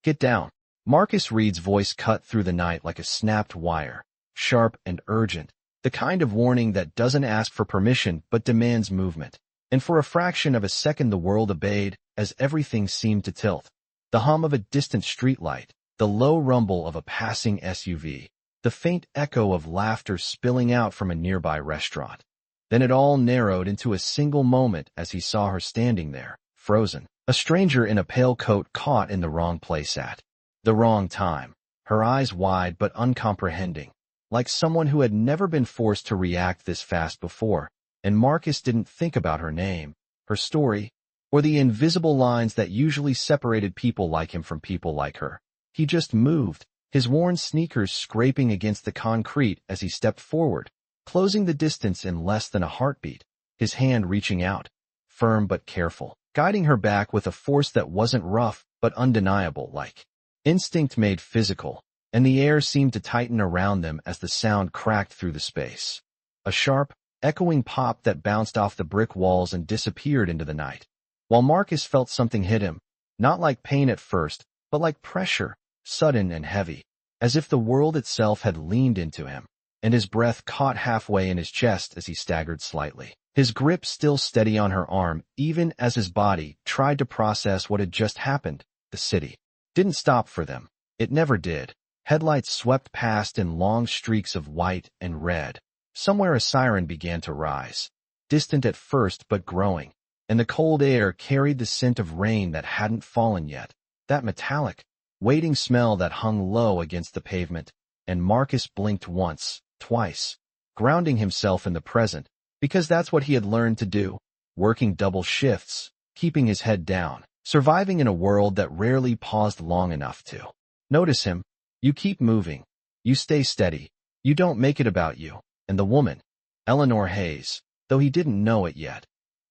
Get down. Marcus Reed's voice cut through the night like a snapped wire, sharp and urgent, the kind of warning that doesn't ask for permission but demands movement. And for a fraction of a second the world obeyed, as everything seemed to tilt. The hum of a distant streetlight, the low rumble of a passing SUV, the faint echo of laughter spilling out from a nearby restaurant. Then it all narrowed into a single moment as he saw her standing there, frozen, a stranger in a pale coat caught in the wrong place at the wrong time, her eyes wide but uncomprehending, like someone who had never been forced to react this fast before. And Marcus didn't think about her name, her story, or the invisible lines that usually separated people like him from people like her. He just moved, his worn sneakers scraping against the concrete as he stepped forward, closing the distance in less than a heartbeat, his hand reaching out, firm but careful, guiding her back with a force that wasn't rough but undeniable, like instinct made physical, and the air seemed to tighten around them as the sound cracked through the space. A sharp, echoing pop that bounced off the brick walls and disappeared into the night. While Marcus felt something hit him, not like pain at first, but like pressure, sudden and heavy, as if the world itself had leaned into him, and his breath caught halfway in his chest as he staggered slightly, his grip still steady on her arm even as his body tried to process what had just happened. The city didn't stop for them. It never did. Headlights swept past in long streaks of white and red. Somewhere a siren began to rise, distant at first but growing, and the cold air carried the scent of rain that hadn't fallen yet, that metallic, waiting smell that hung low against the pavement. And Marcus blinked once, twice, grounding himself in the present, because that's what he had learned to do, working double shifts, keeping his head down, surviving in a world that rarely paused long enough to notice him. You keep moving. You stay steady. You don't make it about you. And the woman, Eleanor Hayes, though he didn't know it yet,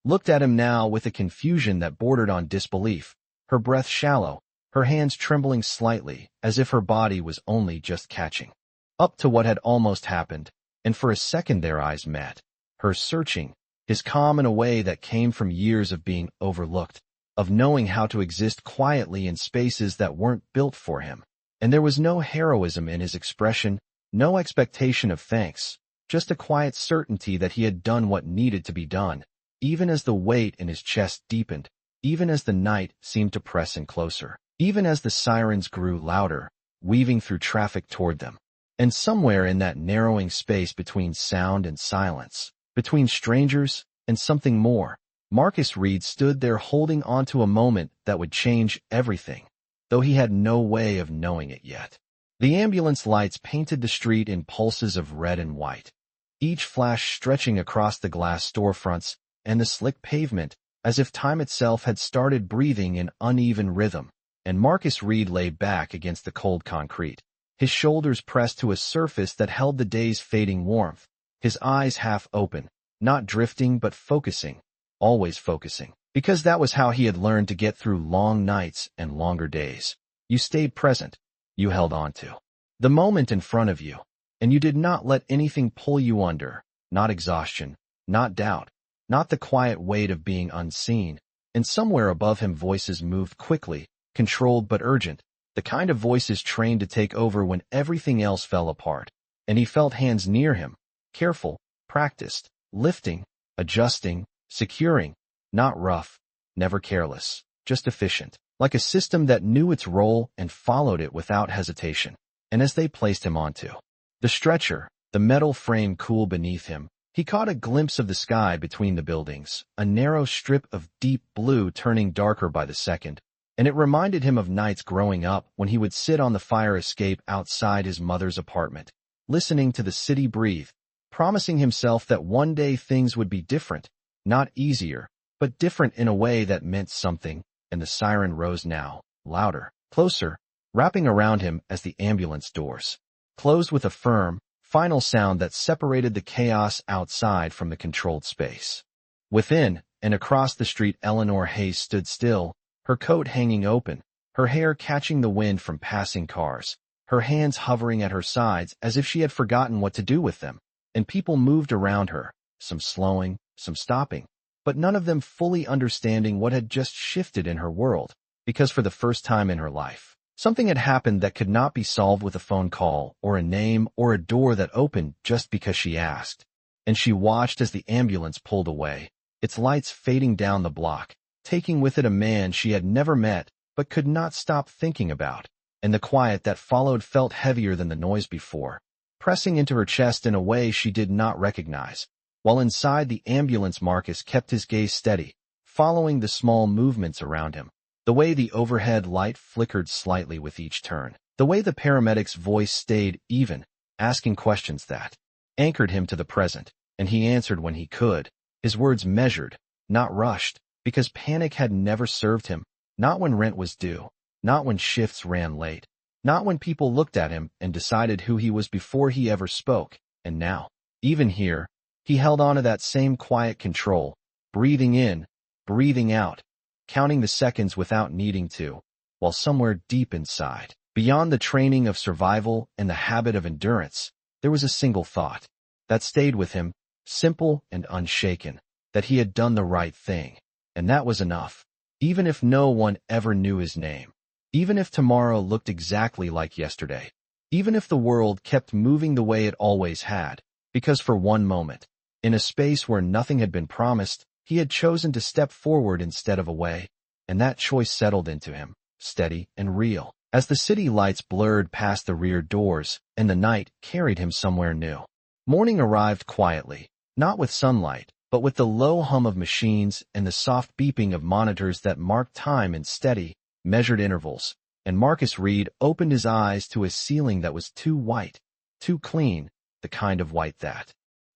looked at him now with a confusion that bordered on disbelief, her breath shallow, her hands trembling slightly as if her body was only just catching up to what had almost happened. And for a second their eyes met, hers searching, his calm in a way that came from years of being overlooked, of knowing how to exist quietly in spaces that weren't built for him. And there was no heroism in his expression, no expectation of thanks, just a quiet certainty that he had done what needed to be done, even as the weight in his chest deepened, even as the night seemed to press in closer, even as the sirens grew louder, weaving through traffic toward them. And somewhere in that narrowing space between sound and silence, between strangers and something more, Marcus Reed stood there holding onto a moment that would change everything, though he had no way of knowing it yet. The ambulance lights painted the street in pulses of red and white, each flash stretching across the glass storefronts and the slick pavement as if time itself had started breathing in uneven rhythm. And Marcus Reed lay back against the cold concrete, his shoulders pressed to a surface that held the day's fading warmth, his eyes half open, not drifting but focusing, always focusing, because that was how he had learned to get through long nights and longer days. You stayed present. You held on to the moment in front of you, and you did not let anything pull you under, not exhaustion, not doubt, not the quiet weight of being unseen. And somewhere above him voices moved quickly, controlled but urgent, the kind of voices trained to take over when everything else fell apart. And he felt hands near him, careful, practiced, lifting, adjusting, securing, not rough, never careless, just efficient, like a system that knew its role and followed it without hesitation. And as they placed him onto the stretcher, the metal frame cool beneath him, he caught a glimpse of the sky between the buildings, a narrow strip of deep blue turning darker by the second. And it reminded him of nights growing up when he would sit on the fire escape outside his mother's apartment, listening to the city breathe, promising himself that one day things would be different, not easier, but different in a way that meant something. And the siren rose now, louder, closer, wrapping around him as the ambulance doors closed with a firm, final sound that separated the chaos outside from the controlled space. Within, and across the street, Eleanor Hayes stood still, her coat hanging open, her hair catching the wind from passing cars, her hands hovering at her sides as if she had forgotten what to do with them. And people moved around her, some slowing, some stopping, but none of them fully understanding what had just shifted in her world, because for the first time in her life, Something had happened that could not be solved with a phone call, or a name, or a door that opened just because she asked. And she watched as the ambulance pulled away, its lights fading down the block, taking with it a man she had never met but could not stop thinking about. And the quiet that followed felt heavier than the noise before, pressing into her chest in a way she did not recognize. While inside the ambulance, Marcus kept his gaze steady, following the small movements around him. The way the overhead light flickered slightly with each turn. The way the paramedic's voice stayed even, asking questions that anchored him to the present, and he answered when he could, his words measured, not rushed, because panic had never served him, not when rent was due, not when shifts ran late, not when people looked at him and decided who he was before he ever spoke, and now, even here, he held on to that same quiet control, breathing in, breathing out, counting the seconds without needing to, while somewhere deep inside, beyond the training of survival and the habit of endurance, there was a single thought that stayed with him, simple and unshaken, that he had done the right thing. And that was enough. Even if no one ever knew his name, even if tomorrow looked exactly like yesterday, even if the world kept moving the way it always had, because for one moment, in a space where nothing had been promised, he had chosen to step forward instead of away, and that choice settled into him, steady and real, as the city lights blurred past the rear doors and the night carried him somewhere new. Morning arrived quietly, not with sunlight, but with the low hum of machines and the soft beeping of monitors that marked time in steady, measured intervals, and Marcus Reed opened his eyes to a ceiling that was too white, too clean, the kind of white that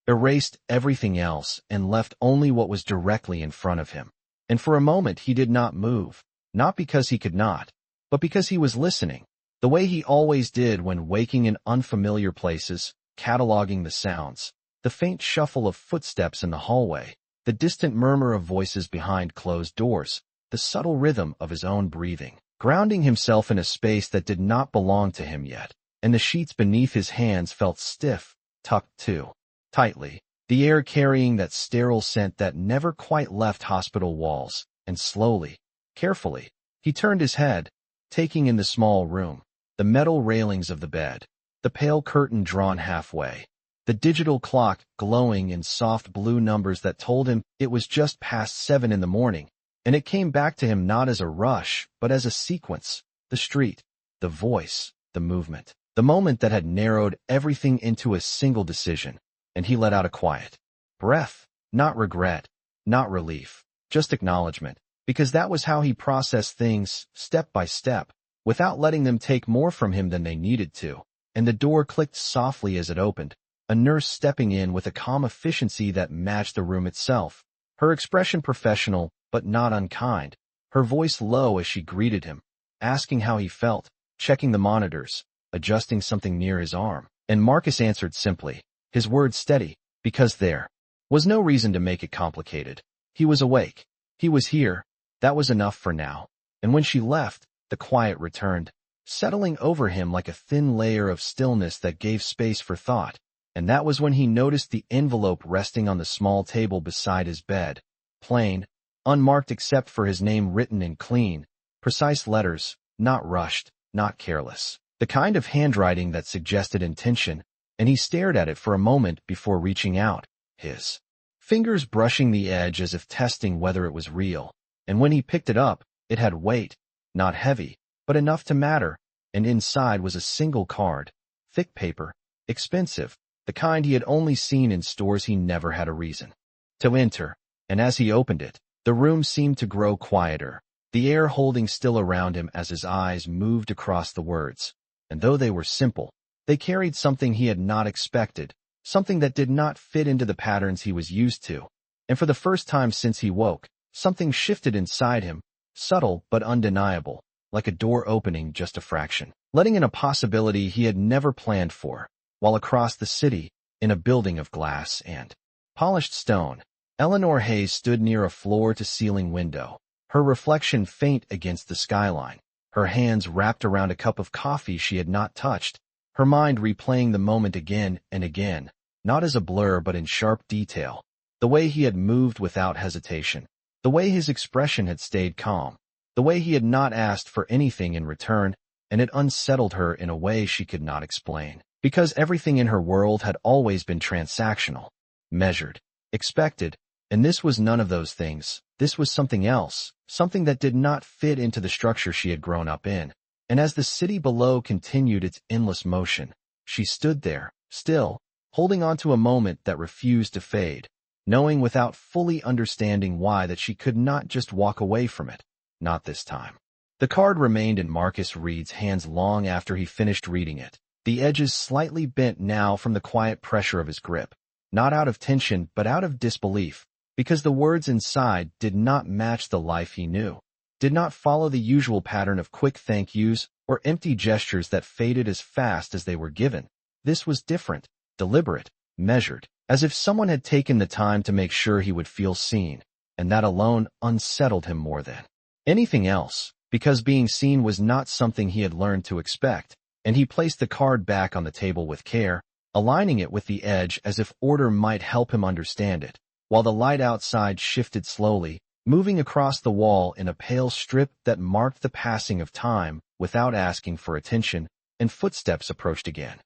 erased everything else and left only what was directly in front of him. And for a moment he did not move, not because he could not, but because he was listening, the way he always did when waking in unfamiliar places, cataloging the sounds, the faint shuffle of footsteps in the hallway, the distant murmur of voices behind closed doors, the subtle rhythm of his own breathing, grounding himself in a space that did not belong to him yet, and the sheets beneath his hands felt stiff, tucked too tightly, the air carrying that sterile scent that never quite left hospital walls, and slowly, carefully, he turned his head, taking in the small room, the metal railings of the bed, the pale curtain drawn halfway, the digital clock glowing in soft blue numbers that told him it was just past 7 in the morning, and it came back to him not as a rush, but as a sequence, the street, the voice, the movement, the moment that had narrowed everything into a single decision. And he let out a quiet breath, not regret, not relief, just acknowledgement, because that was how he processed things, step by step, without letting them take more from him than they needed to. And the door clicked softly as it opened, a nurse stepping in with a calm efficiency that matched the room itself, her expression professional but not unkind, her voice low as she greeted him, asking how he felt, checking the monitors, adjusting something near his arm. And Marcus answered simply, his words steady, because there was no reason to make it complicated. He was awake. He was here. That was enough for now. And when she left, the quiet returned, settling over him like a thin layer of stillness that gave space for thought. And that was when he noticed the envelope resting on the small table beside his bed, plain, unmarked except for his name written in clean, precise letters, not rushed, not careless, the kind of handwriting that suggested intention. And he stared at it for a moment before reaching out, his fingers brushing the edge as if testing whether it was real. And when he picked it up, it had weight, not heavy, but enough to matter, and inside was a single card, thick paper, expensive, the kind he had only seen in stores he never had a reason to enter. And as he opened it, the room seemed to grow quieter, the air holding still around him as his eyes moved across the words. And though they were simple, they carried something he had not expected, something that did not fit into the patterns he was used to. And for the first time since he woke, something shifted inside him, subtle but undeniable, like a door opening just a fraction, letting in a possibility he had never planned for. While across the city, in a building of glass and polished stone, Eleanor Hayes stood near a floor-to-ceiling window, her reflection faint against the skyline, her hands wrapped around a cup of coffee she had not touched, her mind replaying the moment again and again, not as a blur but in sharp detail, the way he had moved without hesitation, the way his expression had stayed calm, the way he had not asked for anything in return, and it unsettled her in a way she could not explain. Because everything in her world had always been transactional, measured, expected, and this was none of those things. This was something else, something that did not fit into the structure she had grown up in. And as the city below continued its endless motion, she stood there, still, holding on to a moment that refused to fade, knowing without fully understanding why that she could not just walk away from it. Not this time. The card remained in Marcus Reed's hands long after he finished reading it, the edges slightly bent now from the quiet pressure of his grip, not out of tension but out of disbelief, because the words inside did not match the life he knew, did not follow the usual pattern of quick thank yous or empty gestures that faded as fast as they were given. This was different, deliberate, measured, as if someone had taken the time to make sure he would feel seen, and that alone unsettled him more than anything else, because being seen was not something he had learned to expect, and he placed the card back on the table with care, aligning it with the edge as if order might help him understand it, while the light outside shifted slowly, moving across the wall in a pale strip that marked the passing of time without asking for attention, and footsteps approached again.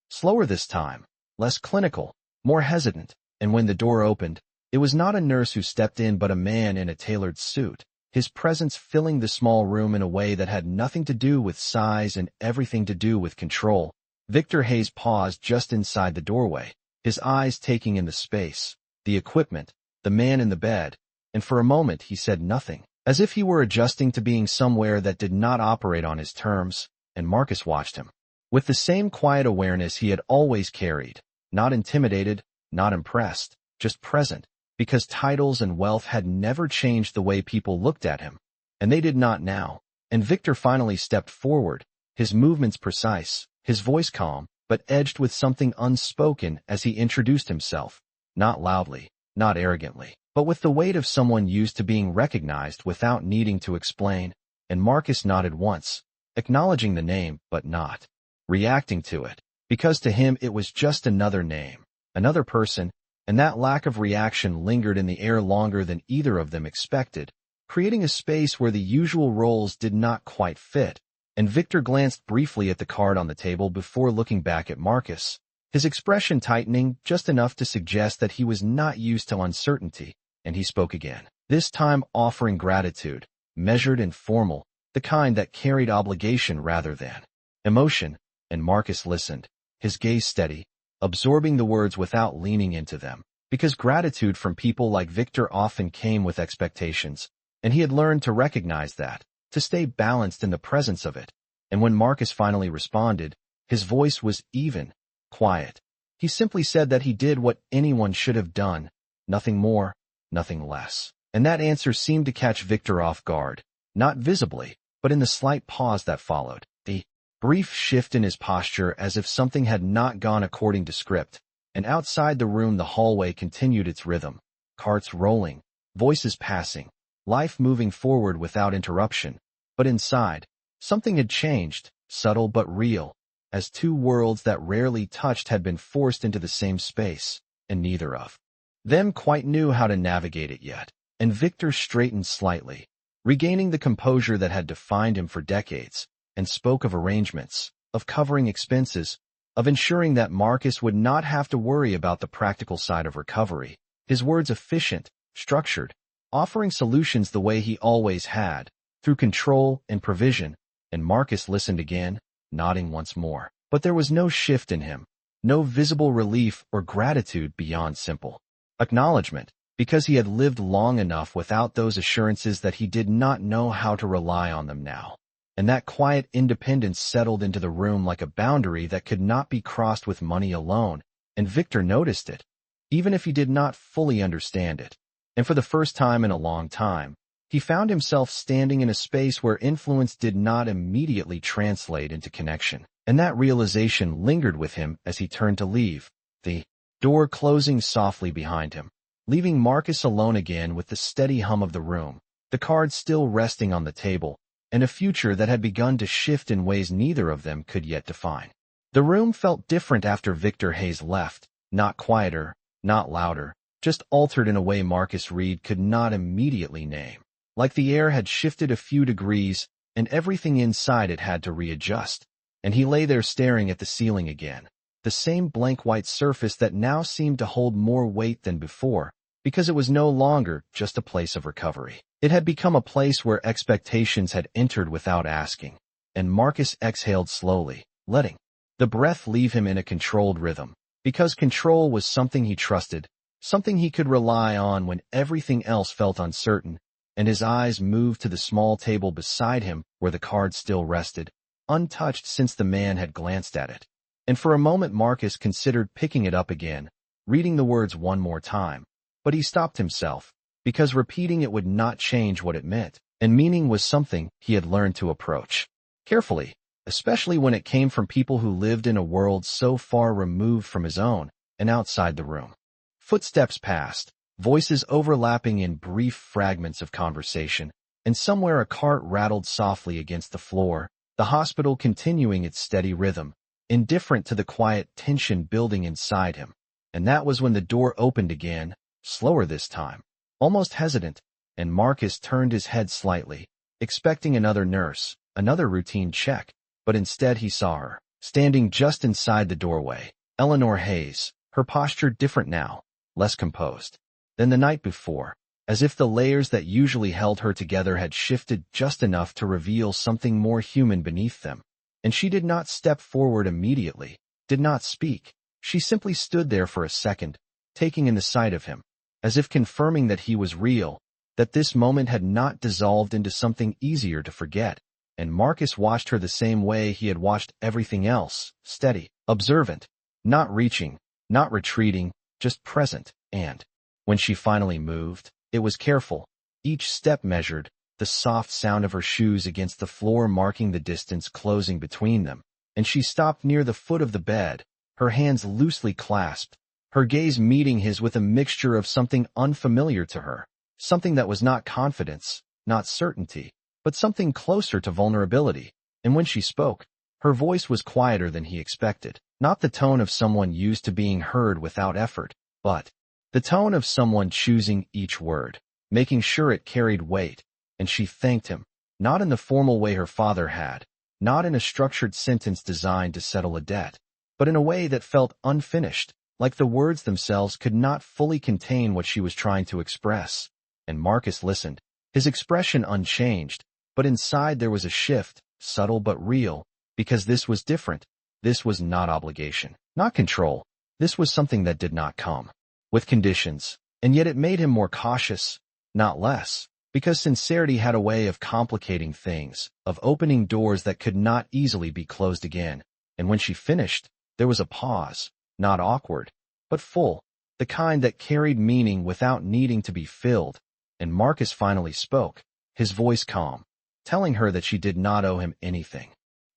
Slower this time, less clinical, more hesitant, and when the door opened, it was not a nurse who stepped in but a man in a tailored suit, his presence filling the small room in a way that had nothing to do with size and everything to do with control. Victor Hayes paused just inside the doorway, his eyes taking in the space, the equipment, the man in the bed, and for a moment he said nothing, as if he were adjusting to being somewhere that did not operate on his terms, and Marcus watched him. With the same quiet awareness he had always carried, not intimidated, not impressed, just present, because titles and wealth had never changed the way people looked at him, and they did not now. And Victor finally stepped forward, his movements precise, his voice calm, but edged with something unspoken as he introduced himself, not loudly, not arrogantly, but with the weight of someone used to being recognized without needing to explain, and Marcus nodded once, acknowledging the name but not reacting to it, because to him it was just another name, another person, and that lack of reaction lingered in the air longer than either of them expected, creating a space where the usual roles did not quite fit, and Victor glanced briefly at the card on the table before looking back at Marcus, his expression tightening just enough to suggest that he was not used to uncertainty, and he spoke again, this time offering gratitude, measured and formal, the kind that carried obligation rather than emotion, and Marcus listened, his gaze steady, absorbing the words without leaning into them, because gratitude from people like Victor often came with expectations, and he had learned to recognize that, to stay balanced in the presence of it. And when Marcus finally responded, his voice was even, quiet. He simply said that he did what anyone should have done, nothing more, nothing less. And that answer seemed to catch Victor off guard, not visibly, but in the slight pause that followed, the brief shift in his posture as if something had not gone according to script, and outside the room the hallway continued its rhythm, carts rolling, voices passing, life moving forward without interruption. But inside, something had changed, subtle but real, as two worlds that rarely touched had been forced into the same space, and neither of them quite knew how to navigate it yet. And Victor straightened slightly, regaining the composure that had defined him for decades, and spoke of arrangements, of covering expenses, of ensuring that Marcus would not have to worry about the practical side of recovery. His words efficient, structured, offering solutions the way he always had, through control and provision, and Marcus listened again, nodding once more. But there was no shift in him, no visible relief or gratitude beyond simple acknowledgement, because he had lived long enough without those assurances that he did not know how to rely on them now. And that quiet independence settled into the room like a boundary that could not be crossed with money alone, and Victor noticed it, even if he did not fully understand it. And for the first time in a long time, he found himself standing in a space where influence did not immediately translate into connection, and that realization lingered with him as he turned to leave, the door closing softly behind him, leaving Marcus alone again with the steady hum of the room, the cards still resting on the table, and a future that had begun to shift in ways neither of them could yet define. The room felt different after Victor Hayes left, not quieter, not louder, just altered in a way Marcus Reed could not immediately name. Like the air had shifted a few degrees, and everything inside it had to readjust. And he lay there staring at the ceiling again, the same blank white surface that now seemed to hold more weight than before, because it was no longer just a place of recovery. It had become a place where expectations had entered without asking, and Marcus exhaled slowly, letting the breath leave him in a controlled rhythm, because control was something he trusted, something he could rely on when everything else felt uncertain, and his eyes moved to the small table beside him where the card still rested, untouched since the man had glanced at it. And for a moment Marcus considered picking it up again, reading the words one more time. But he stopped himself, because repeating it would not change what it meant, and meaning was something he had learned to approach carefully, especially when it came from people who lived in a world so far removed from his own and outside the room. Footsteps passed, voices overlapping in brief fragments of conversation, and somewhere a cart rattled softly against the floor, the hospital continuing its steady rhythm, indifferent to the quiet tension building inside him. And that was when the door opened again, slower this time, almost hesitant, and Marcus turned his head slightly, expecting another nurse, another routine check, but instead he saw her, standing just inside the doorway, Eleanor Hayes, her posture different now, less composed than the night before, as if the layers that usually held her together had shifted just enough to reveal something more human beneath them. And she did not step forward immediately, did not speak. She simply stood there for a second, taking in the sight of him, as if confirming that he was real, that this moment had not dissolved into something easier to forget. And Marcus watched her the same way he had watched everything else, steady, observant, not reaching, not retreating, just present. And when she finally moved, it was careful, each step measured, the soft sound of her shoes against the floor marking the distance closing between them. And she stopped near the foot of the bed, her hands loosely clasped, her gaze meeting his with a mixture of something unfamiliar to her, something that was not confidence, not certainty, but something closer to vulnerability. And when she spoke, her voice was quieter than he expected, not the tone of someone used to being heard without effort, but the tone of someone choosing each word, making sure it carried weight. And she thanked him, not in the formal way her father had, not in a structured sentence designed to settle a debt, but in a way that felt unfinished, like the words themselves could not fully contain what she was trying to express. And Marcus listened, his expression unchanged, but inside there was a shift, subtle but real, because this was different. This was not obligation, not control. This was something that did not come with conditions, and yet it made him more cautious, not less, because sincerity had a way of complicating things, of opening doors that could not easily be closed again. And when she finished, there was a pause, not awkward, but full, the kind that carried meaning without needing to be filled. And Marcus finally spoke, his voice calm, telling her that she did not owe him anything,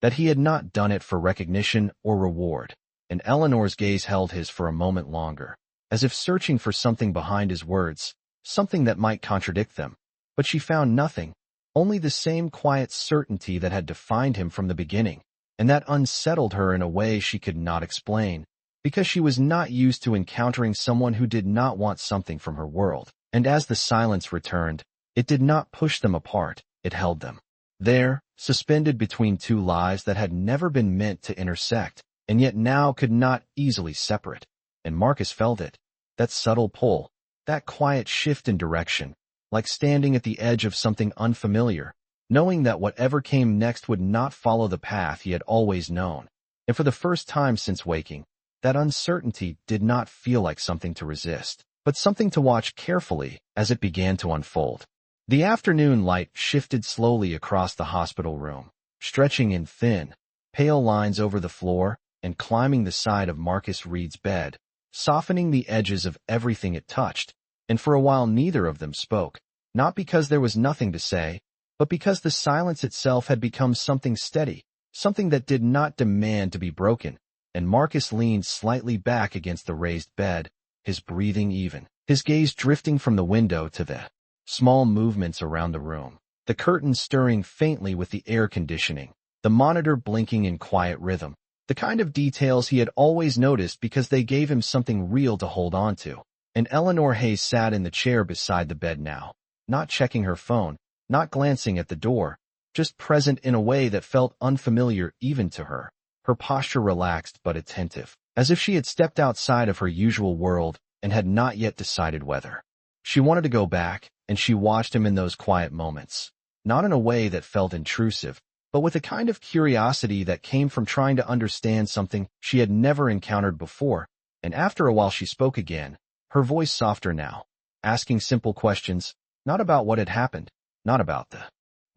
that he had not done it for recognition or reward. And Eleanor's gaze held his for a moment longer, as if searching for something behind his words, something that might contradict them. But she found nothing, only the same quiet certainty that had defined him from the beginning, and that unsettled her in a way she could not explain, because she was not used to encountering someone who did not want something from her world. And as the silence returned, it did not push them apart, it held them. There, suspended between two lives that had never been meant to intersect, and yet now could not easily separate. And Marcus felt it, that subtle pull, that quiet shift in direction, like standing at the edge of something unfamiliar, knowing that whatever came next would not follow the path he had always known. And for the first time since waking, that uncertainty did not feel like something to resist, but something to watch carefully as it began to unfold. The afternoon light shifted slowly across the hospital room, stretching in thin, pale lines over the floor and climbing the side of Marcus Reed's bed, softening the edges of everything it touched. And for a while neither of them spoke, not because there was nothing to say, but because the silence itself had become something steady, something that did not demand to be broken. And Marcus leaned slightly back against the raised bed, his breathing even, his gaze drifting from the window to the small movements around the room, the curtains stirring faintly with the air conditioning, the monitor blinking in quiet rhythm, the kind of details he had always noticed because they gave him something real to hold on to. And Eleanor Hayes sat in the chair beside the bed now, not checking her phone, not glancing at the door, just present in a way that felt unfamiliar even to her. Her posture relaxed but attentive, as if she had stepped outside of her usual world and had not yet decided whether she wanted to go back, and she watched him in those quiet moments, not in a way that felt intrusive, but with a kind of curiosity that came from trying to understand something she had never encountered before. And after a while she spoke again, her voice softer now, asking simple questions, not about what had happened, not about the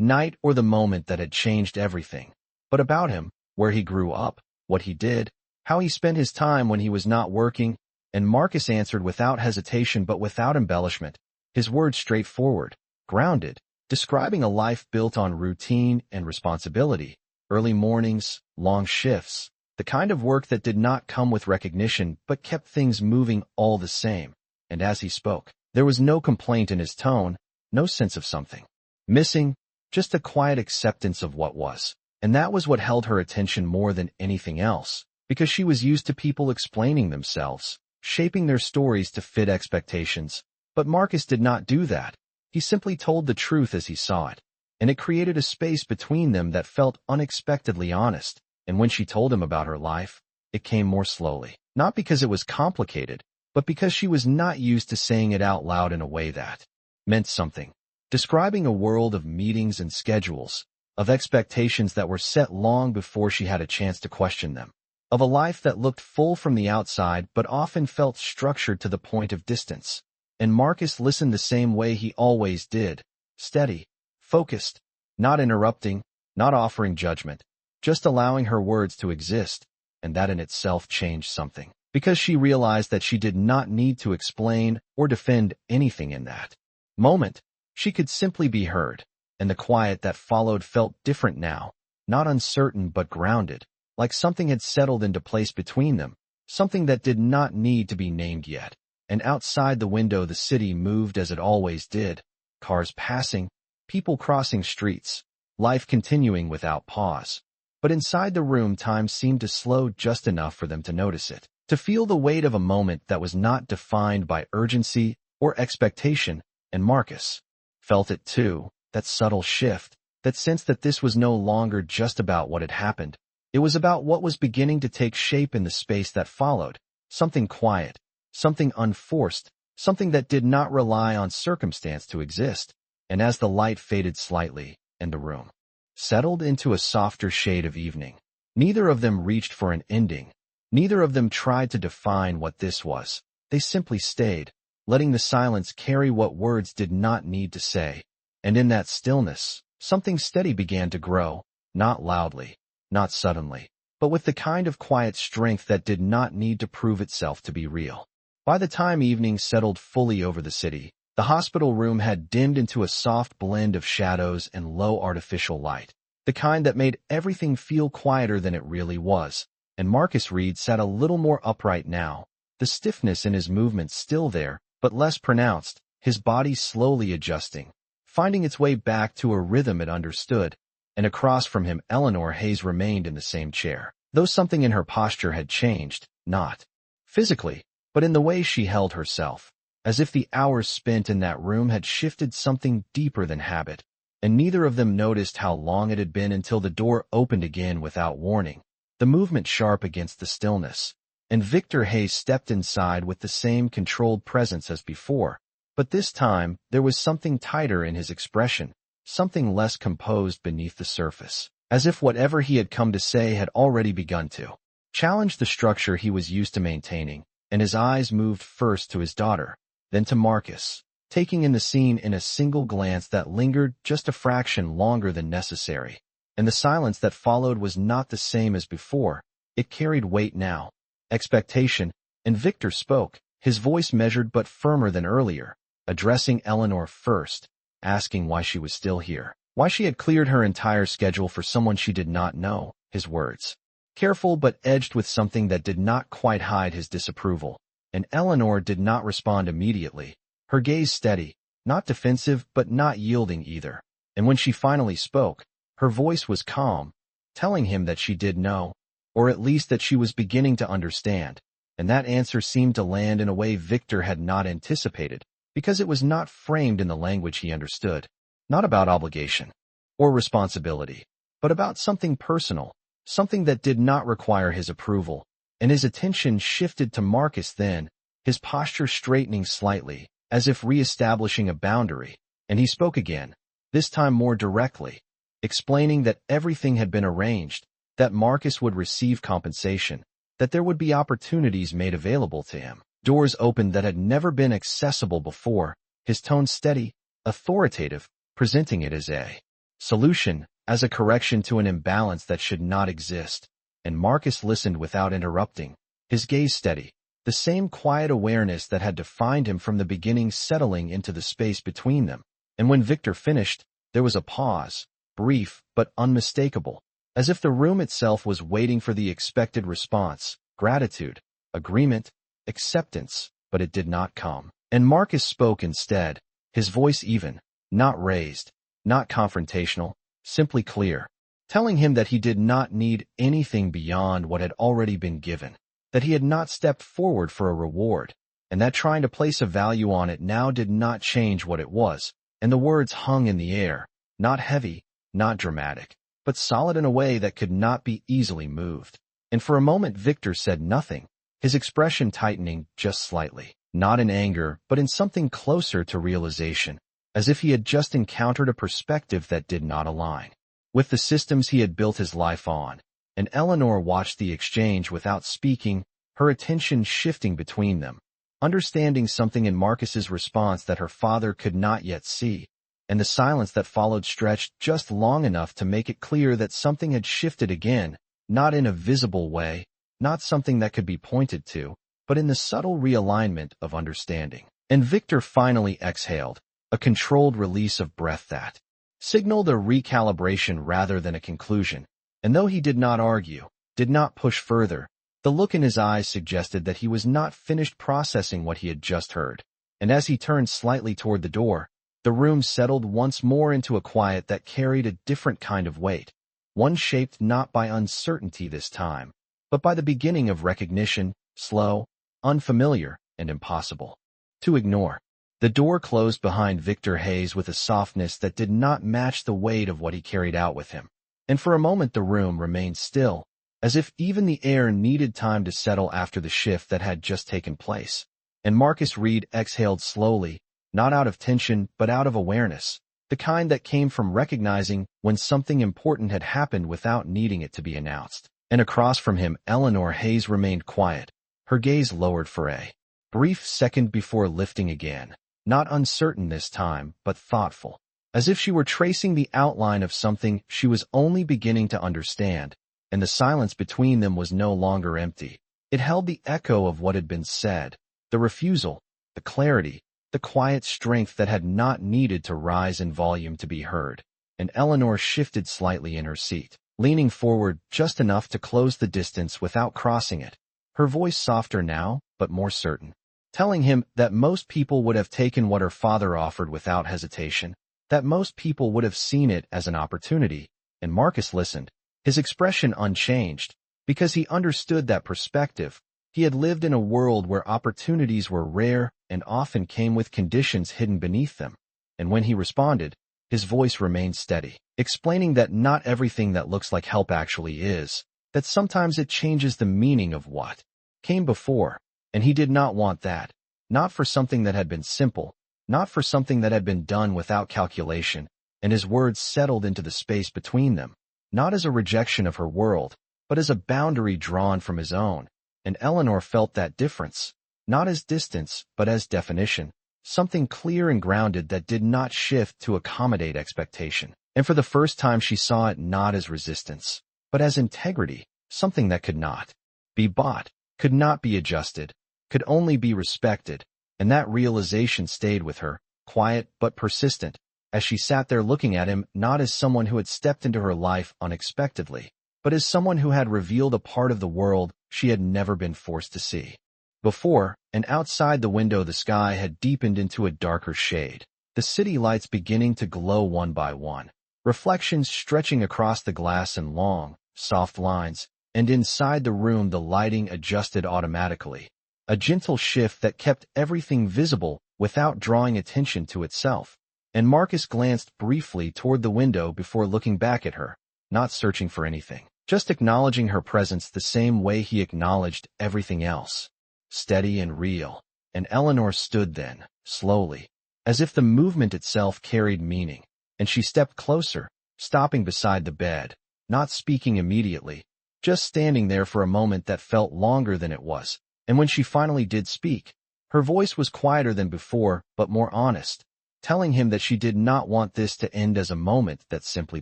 night or the moment that had changed everything, but about him, where he grew up, what he did, how he spent his time when he was not working. And Marcus answered without hesitation but without embellishment, his words straightforward, grounded, describing a life built on routine and responsibility, early mornings, long shifts, the kind of work that did not come with recognition but kept things moving all the same. And as he spoke, there was no complaint in his tone, no sense of something missing, just a quiet acceptance of what was. And that was what held her attention more than anything else, because she was used to people explaining themselves, shaping their stories to fit expectations. But Marcus did not do that. He simply told the truth as he saw it, and it created a space between them that felt unexpectedly honest. And when she told him about her life, it came more slowly, not because it was complicated, but because she was not used to saying it out loud in a way that meant something, describing a world of meetings and schedules, of expectations that were set long before she had a chance to question them, of a life that looked full from the outside but often felt structured to the point of distance. And Marcus listened the same way he always did, steady, focused, not interrupting, not offering judgment, just allowing her words to exist, and that in itself changed something, because she realized that she did not need to explain or defend anything in that moment. She could simply be heard, and the quiet that followed felt different now, not uncertain but grounded, like something had settled into place between them, something that did not need to be named yet. And outside the window the city moved as it always did, cars passing, people crossing streets, life continuing without pause. But inside the room time seemed to slow just enough for them to notice it, to feel the weight of a moment that was not defined by urgency or expectation. And Marcus felt it too, that subtle shift, that sense that this was no longer just about what had happened. It was about what was beginning to take shape in the space that followed, something quiet, something unforced, something that did not rely on circumstance to exist. And as the light faded slightly, and the room settled into a softer shade of evening, neither of them reached for an ending. Neither of them tried to define what this was. They simply stayed, letting the silence carry what words did not need to say. And in that stillness, something steady began to grow, not loudly, not suddenly, but with the kind of quiet strength that did not need to prove itself to be real. By the time evening settled fully over the city, the hospital room had dimmed into a soft blend of shadows and low artificial light, the kind that made everything feel quieter than it really was. And Marcus Reed sat a little more upright now, the stiffness in his movements still there, but less pronounced, his body slowly adjusting, finding its way back to a rhythm it understood. And across from him Eleanor Hayes remained in the same chair, though something in her posture had changed, not physically, but in the way she held herself, as if the hours spent in that room had shifted something deeper than habit. And neither of them noticed how long it had been until the door opened again without warning, the movement sharp against the stillness. And Victor Hayes stepped inside with the same controlled presence as before, but this time there was something tighter in his expression, something less composed beneath the surface, as if whatever he had come to say had already begun to challenge the structure he was used to maintaining. And his eyes moved first to his daughter, then to Marcus, taking in the scene in a single glance that lingered just a fraction longer than necessary. And the silence that followed was not the same as before. It carried weight now, expectation. And Victor spoke, his voice measured but firmer than earlier, addressing Eleanor first, asking why she was still here, why she had cleared her entire schedule for someone she did not know. His words, careful but edged with something that did not quite hide his disapproval. And Eleanor did not respond immediately, her gaze steady, not defensive but not yielding either. And when she finally spoke, her voice was calm, telling him that she did know, or at least that she was beginning to understand. And that answer seemed to land in a way Victor had not anticipated, because it was not framed in the language he understood, not about obligation, or responsibility, but about something personal, something that did not require his approval, and his attention shifted to Marcus then, his posture straightening slightly, as if re-establishing a boundary, and he spoke again, this time more directly, explaining that everything had been arranged, that Marcus would receive compensation, that there would be opportunities made available to him, doors opened that had never been accessible before, his tone steady, authoritative, presenting it as a solution, as a correction to an imbalance that should not exist, and Marcus listened without interrupting, his gaze steady, the same quiet awareness that had defined him from the beginning settling into the space between them. And when Victor finished, there was a pause, brief but unmistakable, as if the room itself was waiting for the expected response, gratitude, agreement, acceptance, but it did not come. And Marcus spoke instead, his voice even, not raised, not confrontational, simply clear, telling him that he did not need anything beyond what had already been given, that he had not stepped forward for a reward, and that trying to place a value on it now did not change what it was, and the words hung in the air, not heavy, not dramatic, but solid in a way that could not be easily moved. And for a moment Victor said nothing, his expression tightening just slightly, not in anger, but in something closer to realization, as if he had just encountered a perspective that did not align with the systems he had built his life on. And Eleanor watched the exchange without speaking, her attention shifting between them, understanding something in Marcus's response that her father could not yet see, and the silence that followed stretched just long enough to make it clear that something had shifted again, not in a visible way, not something that could be pointed to, but in the subtle realignment of understanding. And Victor finally exhaled, a controlled release of breath that signaled a recalibration rather than a conclusion. And though he did not argue, did not push further, the look in his eyes suggested that he was not finished processing what he had just heard. And as he turned slightly toward the door, the room settled once more into a quiet that carried a different kind of weight, one shaped not by uncertainty this time, but by the beginning of recognition, slow, unfamiliar, and impossible to ignore. The door closed behind Victor Hayes with a softness that did not match the weight of what he carried out with him. And for a moment the room remained still, as if even the air needed time to settle after the shift that had just taken place. And Marcus Reed exhaled slowly, not out of tension but out of awareness, the kind that came from recognizing when something important had happened without needing it to be announced. And across from him Eleanor Hayes remained quiet, her gaze lowered for a brief second before lifting again, not uncertain this time but thoughtful, as if she were tracing the outline of something she was only beginning to understand, and the silence between them was no longer empty. It held the echo of what had been said, the refusal, the clarity, the quiet strength that had not needed to rise in volume to be heard. And Eleanor shifted slightly in her seat, leaning forward just enough to close the distance without crossing it, her voice softer now, but more certain, telling him that most people would have taken what her father offered without hesitation, that most people would have seen it as an opportunity. And Marcus listened, his expression unchanged, because he understood that perspective. He had lived in a world where opportunities were rare and often came with conditions hidden beneath them. And when he responded, his voice remained steady, explaining that not everything that looks like help actually is, that sometimes it changes the meaning of what came before. And he did not want that, not for something that had been simple, not for something that had been done without calculation. And his words settled into the space between them, not as a rejection of her world, but as a boundary drawn from his own. And Eleanor felt that difference, not as distance, but as definition, something clear and grounded that did not shift to accommodate expectation. And for the first time she saw it not as resistance, but as integrity, something that could not be bought, could not be adjusted, could only be respected. And that realization stayed with her, quiet but persistent, as she sat there looking at him not as someone who had stepped into her life unexpectedly, but as someone who had revealed a part of the world she had never been forced to see before. And outside the window the sky had deepened into a darker shade, the city lights beginning to glow one by one, reflections stretching across the glass in long, soft lines, and inside the room the lighting adjusted automatically, a gentle shift that kept everything visible without drawing attention to itself. and Marcus glanced briefly toward the window before looking back at her, not searching for anything, just acknowledging her presence the same way he acknowledged everything else, steady and real. And Eleanor stood then, slowly, as if the movement itself carried meaning, and she stepped closer, stopping beside the bed, not speaking immediately, just standing there for a moment that felt longer than it was. And when she finally did speak, her voice was quieter than before, but more honest, telling him that she did not want this to end as a moment that simply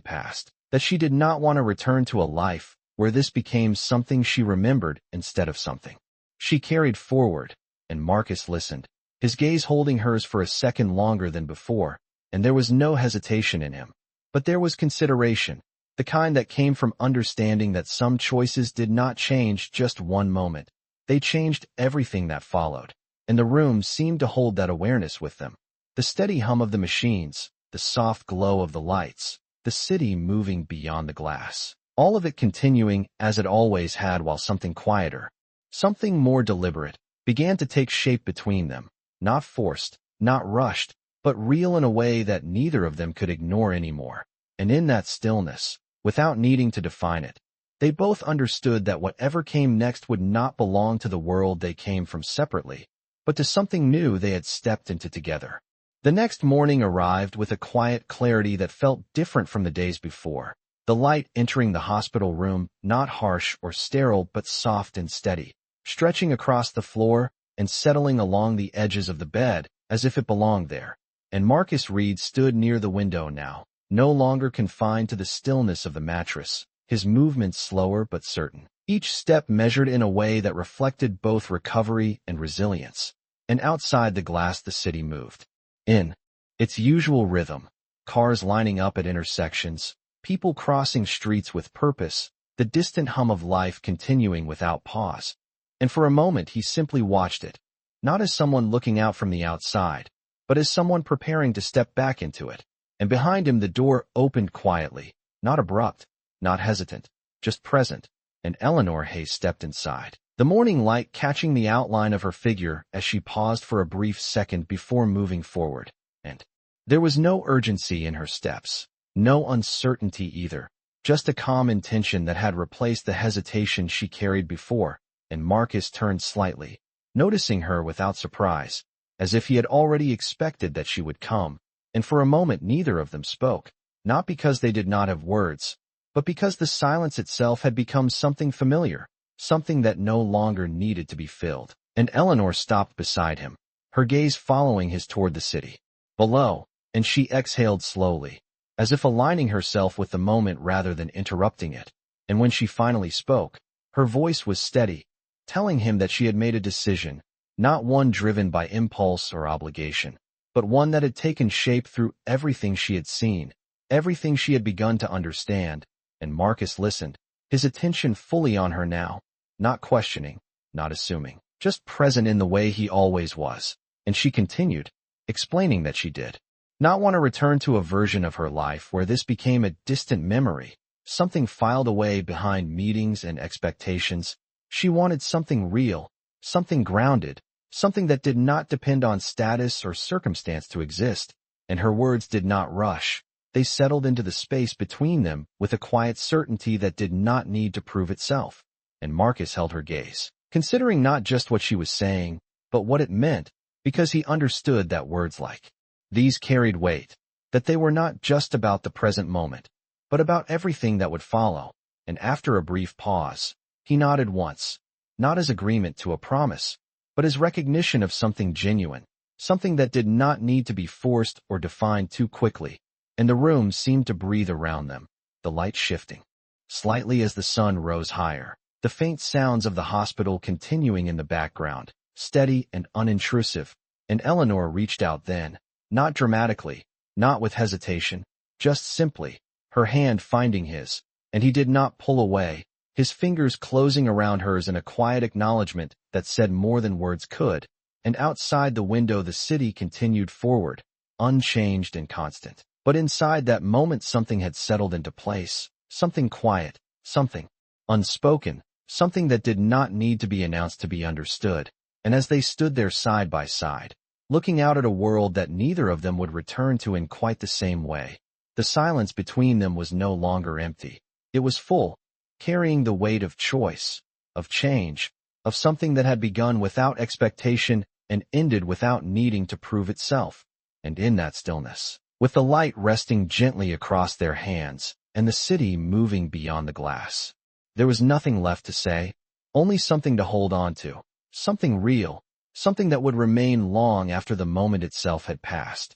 passed, that she did not want to return to a life where this became something she remembered instead of something she carried forward. And Marcus listened, his gaze holding hers for a second longer than before, and there was no hesitation in him. But there was consideration, the kind that came from understanding that some choices did not change just one moment. They changed everything that followed, and the room seemed to hold that awareness with them. The steady hum of the machines, the soft glow of the lights, the city moving beyond the glass, all of it continuing as it always had, while something quieter, something more deliberate, began to take shape between them, not forced, not rushed, but real in a way that neither of them could ignore anymore. And in that stillness, without needing to define it, they both understood that whatever came next would not belong to the world they came from separately, but to something new they had stepped into together. The next morning arrived with a quiet clarity that felt different from the days before, the light entering the hospital room, not harsh or sterile but soft and steady, stretching across the floor and settling along the edges of the bed as if it belonged there. And Marcus Reed stood near the window now, no longer confined to the stillness of the mattress, his movements slower but certain, each step measured in a way that reflected both recovery and resilience. And outside the glass the city moved, in its usual rhythm, cars lining up at intersections, people crossing streets with purpose, the distant hum of life continuing without pause. And for a moment he simply watched it, not as someone looking out from the outside, but as someone preparing to step back into it. And behind him the door opened quietly, not abrupt, not hesitant, just present, and Eleanor Hayes stepped inside, the morning light catching the outline of her figure as she paused for a brief second before moving forward. And there was no urgency in her steps, no uncertainty either, just a calm intention that had replaced the hesitation she carried before. And Marcus turned slightly, noticing her without surprise, as if he had already expected that she would come. And for a moment neither of them spoke, not because they did not have words, but because the silence itself had become something familiar, something that no longer needed to be filled. And Eleanor stopped beside him, her gaze following his toward the city below, and she exhaled slowly, as if aligning herself with the moment rather than interrupting it. And when she finally spoke, her voice was steady, telling him that she had made a decision, not one driven by impulse or obligation, but one that had taken shape through everything she had seen, everything she had begun to understand. And Marcus listened, his attention fully on her now, not questioning, not assuming, just present in the way he always was. And she continued, explaining that she did not want to return to a version of her life where this became a distant memory, something filed away behind meetings and expectations. She wanted something real, something grounded, something that did not depend on status or circumstance to exist. And her words did not rush. They settled into the space between them with a quiet certainty that did not need to prove itself. And Marcus held her gaze, considering not just what she was saying, but what it meant, because he understood that words like these carried weight, that they were not just about the present moment, but about everything that would follow. And after a brief pause, he nodded once, not as agreement to a promise, but as recognition of something genuine, something that did not need to be forced or defined too quickly. And the room seemed to breathe around them, the light shifting slightly as the sun rose higher, the faint sounds of the hospital continuing in the background, steady and unintrusive. And Eleanor reached out then, not dramatically, not with hesitation, just simply, her hand finding his, and he did not pull away, his fingers closing around hers in a quiet acknowledgement that said more than words could. And outside the window the city continued forward, unchanged and constant. But inside that moment something had settled into place, something quiet, something unspoken, something that did not need to be announced to be understood. And as they stood there side by side, looking out at a world that neither of them would return to in quite the same way. The silence between them was no longer empty. It was full, carrying the weight of choice, of change, of something that had begun without expectation and ended without needing to prove itself. And in that stillness, with the light resting gently across their hands and the city moving beyond the glass, there was nothing left to say, only something to hold on to, something real, something that would remain long after the moment itself had passed.